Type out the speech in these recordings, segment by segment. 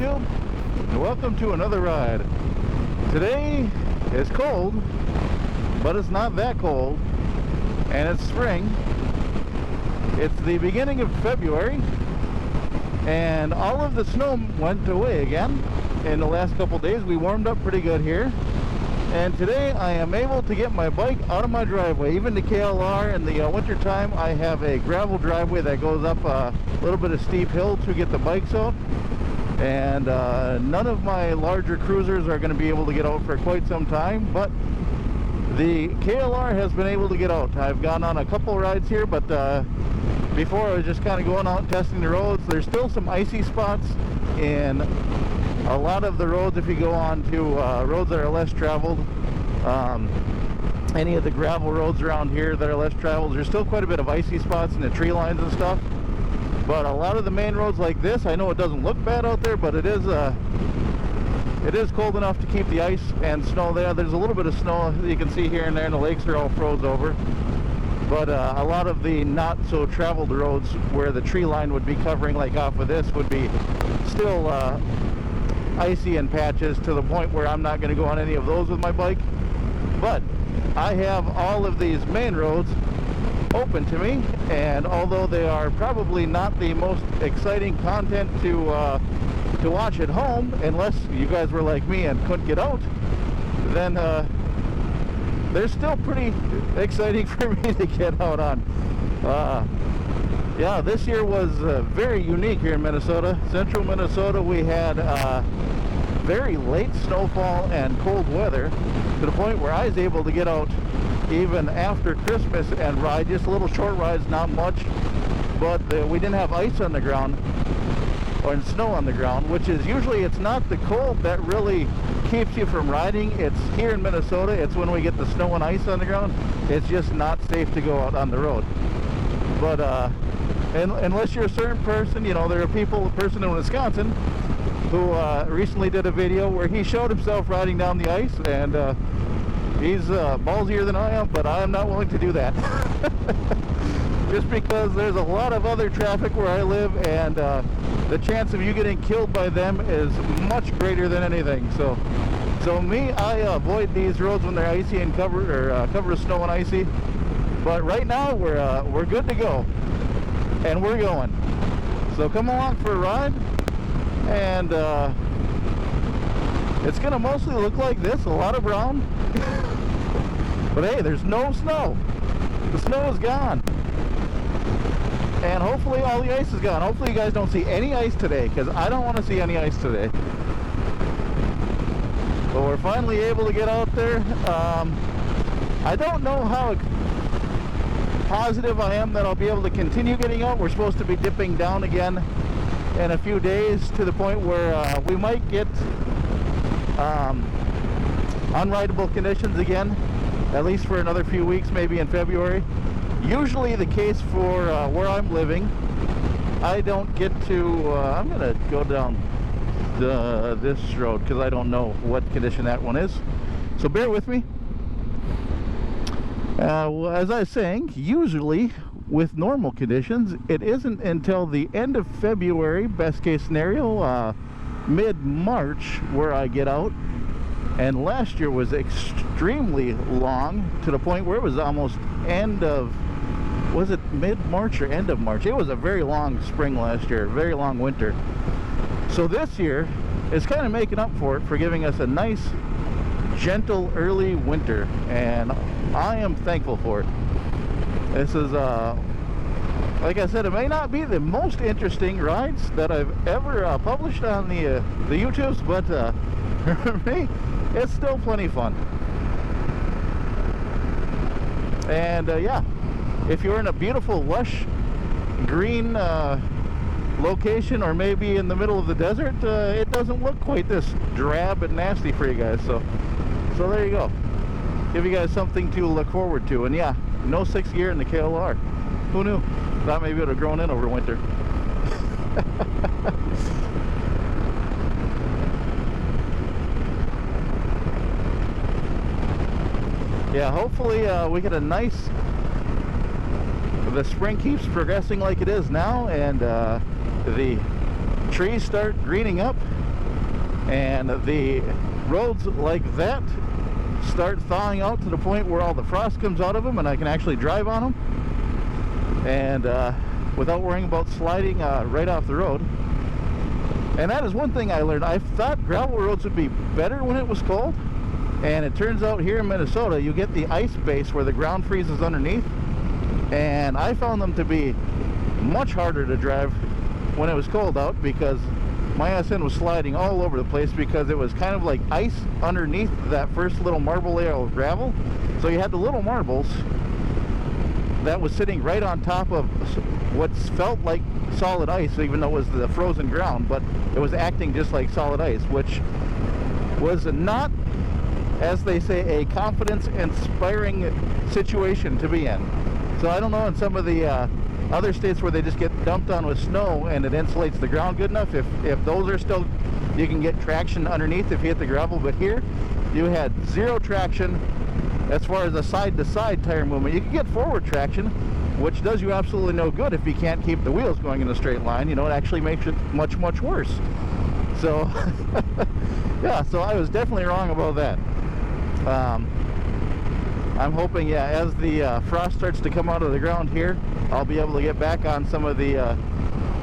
YouTube, and welcome to another ride. Today is cold, but it's not that cold, and it's spring. It's the beginning of February, and all of the snow went away again in the last couple days. We warmed up pretty good here, and today I am able to get my bike out of my driveway. Even the KLR in the winter time, I have a gravel driveway that goes up a little bit of steep hill to get the bikes out, and none of my larger cruisers are going to be able to get out for quite some time, but the KLR has been able to get out. I've gone on a couple rides here, but before I was just kind of going out and testing the roads. There's still some icy spots in a lot of the roads. If you go on to roads that are less traveled, any of the gravel roads around here that are less traveled, there's still quite a bit of icy spots in the tree lines and stuff. But a lot of the main roads like this, I know it doesn't look bad out there, but it is cold enough to keep the ice and snow there. There's a little bit of snow that you can see here and there, and the lakes are all froze over. But a lot of the not so traveled roads where the tree line would be covering, like off of this, would be still icy in patches, to the point where I'm not going to go on any of those with my bike. But I have all of these main roads open to me, and although they are probably not the most exciting content to watch at home, unless you guys were like me and couldn't get out, then they're still pretty exciting for me to get out on. Yeah, this year was very unique here in Minnesota. Central Minnesota, we had very late snowfall and cold weather, to the point where I was able to get out even after Christmas and ride just little short rides, not much, but we didn't have ice on the ground or snow on the ground, which is usually, it's not the cold that really keeps you from riding. It's here in Minnesota, it's when we get the snow and ice on the ground, it's just not safe to go out on the road. But unless you're a certain person, you know, there are a person in Wisconsin who recently did a video where he showed himself riding down the ice, and he's ballsier than I am, but I am not willing to do that. Just because there's a lot of other traffic where I live, and the chance of you getting killed by them is much greater than anything. So me, I avoid these roads when they're icy and covered with snow and icy. But right now we're good to go, and we're going. So come along for a ride, and it's gonna mostly look like this, a lot of brown. But hey, there's no snow. The snow is gone. And hopefully all the ice is gone. Hopefully you guys don't see any ice today, because I don't want to see any ice today. But we're finally able to get out there. I don't know how positive I am that I'll be able to continue getting out. We're supposed to be dipping down again in a few days, to the point where we might get unrideable conditions again, at least for another few weeks, maybe in February. Usually the case for where I'm living, I don't get to, I'm going to go down this road because I don't know what condition that one is. So bear with me. Well, as I was saying, usually with normal conditions, it isn't until the end of February, best case scenario, mid-March, where I get out. And last year was extremely long, to the point where it was almost was it mid-March or end of March? It was a very long spring last year, very long winter. So this year is kind of making up for it, for giving us a nice, gentle, early winter, and I am thankful for it. This is, like I said, it may not be the most interesting rides that I've ever published on the YouTubes, but for me, it's still plenty fun. And yeah, if you're in a beautiful, lush, green location, or maybe in the middle of the desert, it doesn't look quite this drab and nasty for you guys. So there you go. Give you guys something to look forward to. And yeah, no 6th gear in the KLR. Who knew? Thought maybe it would have grown in over winter. Yeah, hopefully we get a nice, the spring keeps progressing like it is now, and the trees start greening up, and the roads like that start thawing out to the point where all the frost comes out of them and I can actually drive on them, and without worrying about sliding right off the road. And that is one thing I learned. I thought gravel roads would be better when it was cold, and it turns out here in Minnesota you get the ice base where the ground freezes underneath, and I found them to be much harder to drive when it was cold out, because my ass end was sliding all over the place because it was kind of like ice underneath that first little marble layer of gravel. So you had the little marbles that was sitting right on top of what felt like solid ice, even though it was the frozen ground, but it was acting just like solid ice, which was not, as they say, a confidence-inspiring situation to be in. So I don't know, in some of the other states where they just get dumped on with snow and it insulates the ground good enough, if those are still, you can get traction underneath if you hit the gravel. But here you had zero traction as far as a side-to-side tire movement. You can get forward traction, which does you absolutely no good if you can't keep the wheels going in a straight line. You know, it actually makes it much, much worse. So yeah, so I was definitely wrong about that. I'm hoping, yeah, as the frost starts to come out of the ground here, I'll be able to get back on some of the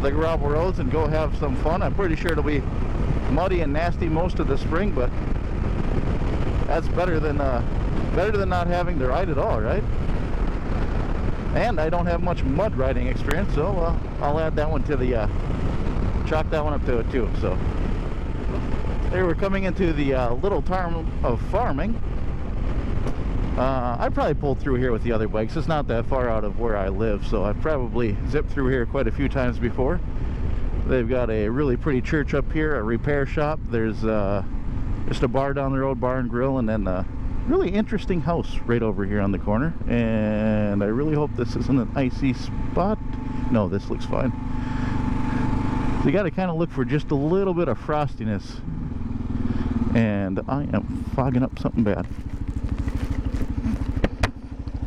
gravel roads and go have some fun. I'm pretty sure it'll be muddy and nasty most of the spring, but that's better than not having to ride at all, right? And I don't have much mud riding experience, so I'll add that one to the chalk that one up to it too. So there, we're coming into the little town of Farming. I probably pulled through here with the other bikes. It's not that far out of where I live, so I've probably zipped through here quite a few times before. They've got a really pretty church up here, a repair shop. There's just a bar down the road, bar and grill, and then a really interesting house right over here on the corner. And I really hope this isn't an icy spot. No, this looks fine. So you got to kind of look for just a little bit of frostiness. And I am fogging up something bad.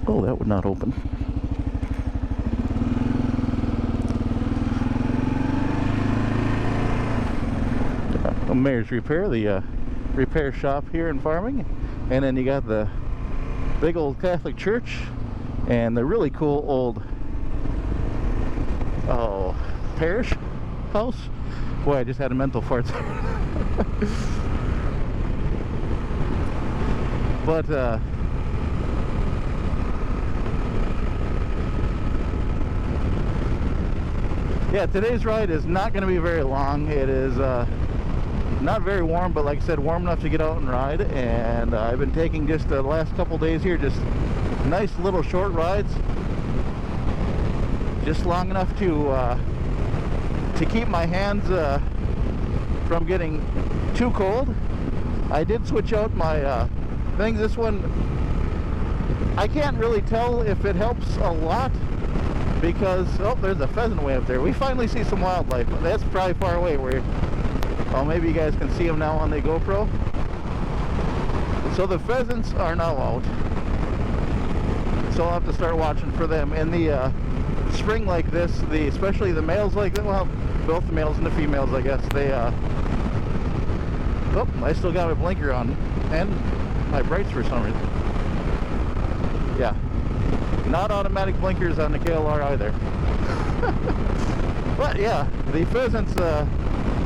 Oh, that would not open. Mayor's Repair, the repair shop here in Farming. And then you got the big old Catholic church and the really cool old parish house. Boy, I just had a mental fart there. But yeah, today's ride is not going to be very long. It is not very warm, but like I said, warm enough to get out and ride. And I've been taking just the last couple days here, just nice little short rides, just long enough to keep my hands from getting too cold. I did switch out my things. This one, I can't really tell if it helps a lot, because, oh, there's a pheasant way up there. We finally see some wildlife. That's probably far away. Well, maybe you guys can see them now on the GoPro. So the pheasants are now out, so I'll have to start watching for them. In the spring like this, especially the males like that, well, both the males and the females, I guess, they oh, I still got my blinker on and my brights for some reason. Yeah, not automatic blinkers on the KLR either. But yeah, the pheasants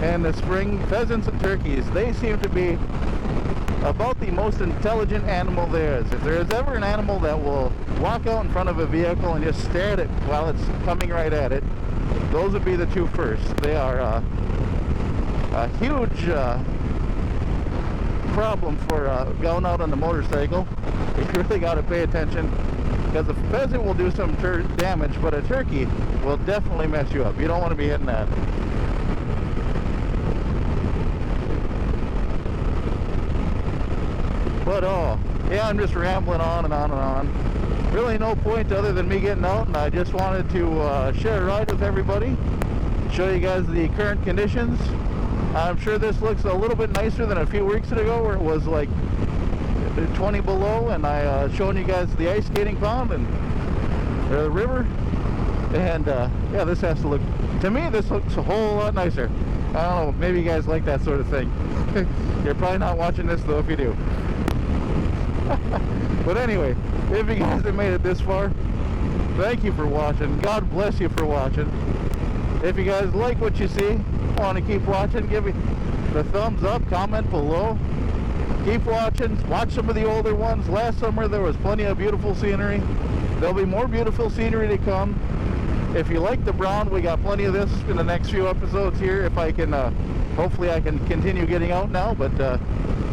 and the spring pheasants and turkeys, they seem to be about the most intelligent animal there is. If there is ever an animal that will walk out in front of a vehicle and just stare at it while it's coming right at it, those would be the two first. They are a huge problem for going out on the motorcycle. You really got to pay attention, because a pheasant will do some damage, but a turkey will definitely mess you up. You don't want to be hitting that. But oh, yeah, I'm just rambling on and on and on. Really no point other than me getting out, and I just wanted to share a ride with everybody, show you guys the current conditions. I'm sure this looks a little bit nicer than a few weeks ago where it was like 20 below, and I showing you guys the ice skating pond and or the river. And yeah, this has to look, to me this looks a whole lot nicer. I don't know, maybe you guys like that sort of thing. You're probably not watching this though if you do. But anyway, if you guys have made it this far, thank you for watching. God bless you for watching. If you guys like what you see, want to keep watching, give me the thumbs up, comment below. Keep watching. Watch some of the older ones. Last summer there was plenty of beautiful scenery. There'll be more beautiful scenery to come. If you like the brown, we got plenty of this in the next few episodes here. If I can, hopefully I can continue getting out now. But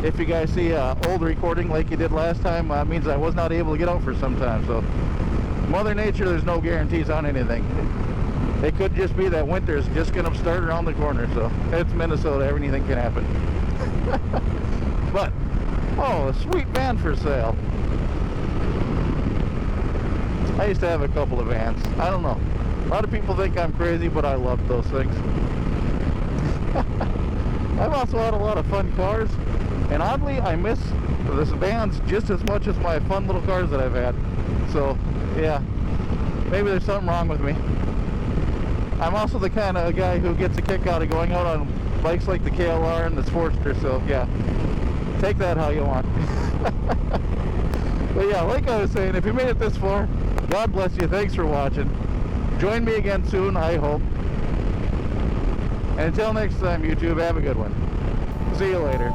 if you guys see old recording like you did last time, means I was not able to get out for some time. So Mother Nature, there's no guarantees on anything. It could just be that winter is just going to start around the corner. So it's Minnesota, anything can happen. But, oh, a sweet van for sale. I used to have a couple of vans. I don't know. A lot of people think I'm crazy, but I love those things. I've also had a lot of fun cars. And oddly, I miss this vans just as much as my fun little cars that I've had. So, yeah. Maybe there's something wrong with me. I'm also the kind of guy who gets a kick out of going out on bikes like the KLR and the Sportster. So, yeah. Take that how you want. But yeah, like I was saying, if you made it this far, God bless you. Thanks for watching. Join me again soon, I hope. And until next time, YouTube, have a good one. See you later.